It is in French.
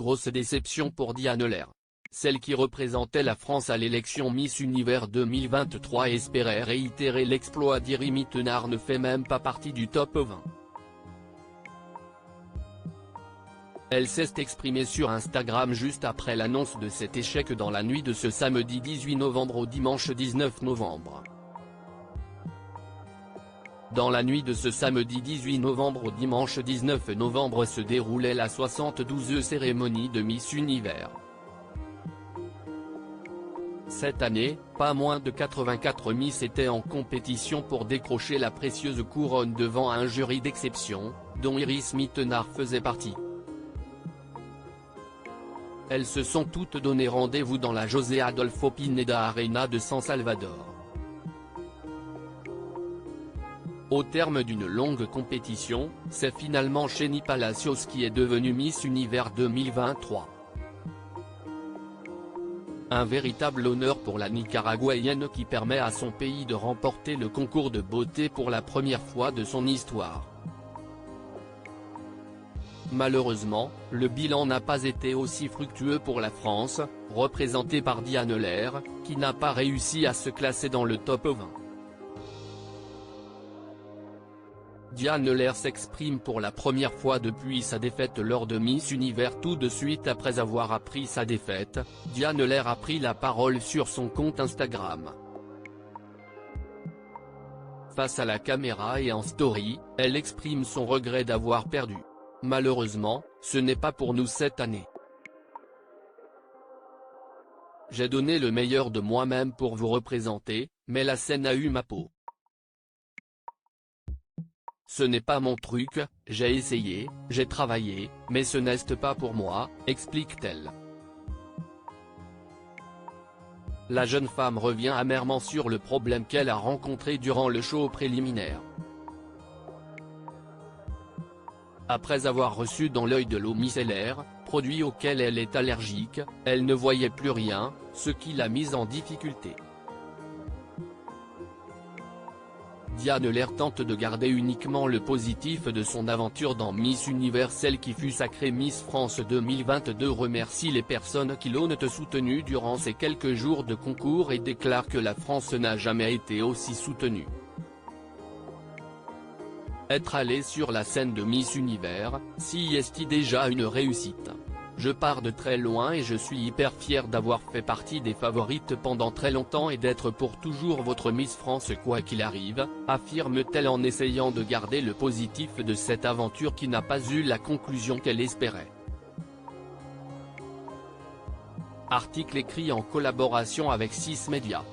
grosse déception pour Diane Lair. Celle qui représentait la France à l'élection Miss Univers 2023 espérait réitérer l'exploit d'Iri Mittenard ne fait même pas partie du top 20. Elle s'est exprimée sur Instagram juste après l'annonce de cet échec dans la nuit de ce samedi 18 novembre au dimanche 19 novembre. Dans la nuit de ce samedi 18 novembre au dimanche 19 novembre se déroulait la 72e cérémonie de Miss Univers. Cette année, pas moins de 84 Miss étaient en compétition pour décrocher la précieuse couronne devant un jury d'exception, dont Iris Mittenard faisait partie. Elles se sont toutes donné rendez-vous dans la José Adolfo Pineda Arena de San Salvador. Au terme d'une longue compétition, c'est finalement Chenny Palacios qui est devenue Miss Univers 2023. Un véritable honneur pour la Nicaraguayenne qui permet à son pays de remporter le concours de beauté pour la première fois de son histoire. Malheureusement, le bilan n'a pas été aussi fructueux pour la France, représentée par Diane Lair, qui n'a pas réussi à se classer dans le top 20. Diane Lair s'exprime pour la première fois depuis sa défaite lors de Miss Univers. Tout de suite après avoir appris sa défaite, Diane Lair a pris la parole sur son compte Instagram. Face à la caméra et en story, elle exprime son regret d'avoir perdu. Malheureusement, ce n'est pas pour nous cette année. J'ai donné le meilleur de moi-même pour vous représenter, mais la scène a eu ma peau. Ce n'est pas mon truc, j'ai essayé, j'ai travaillé, mais ce n'est pas pour moi, explique-t-elle. La jeune femme revient amèrement sur le problème qu'elle a rencontré durant le show préliminaire. Après avoir reçu dans l'œil de l'eau micellaire, produit auquel elle est allergique, elle ne voyait plus rien, ce qui l'a mise en difficulté. Diane Lair tente de garder uniquement le positif de son aventure dans Miss Univers. Celle qui fut sacrée Miss France 2022 remercie les personnes qui l'ont soutenue durant ces quelques jours de concours et déclare que la France n'a jamais été aussi soutenue. Être allée sur la scène de Miss Univers, si est déjà une réussite. Je pars de très loin et je suis hyper fière d'avoir fait partie des favorites pendant très longtemps et d'être pour toujours votre Miss France quoi qu'il arrive, affirme-t-elle en essayant de garder le positif de cette aventure qui n'a pas eu la conclusion qu'elle espérait. Article écrit en collaboration avec 6 Médias.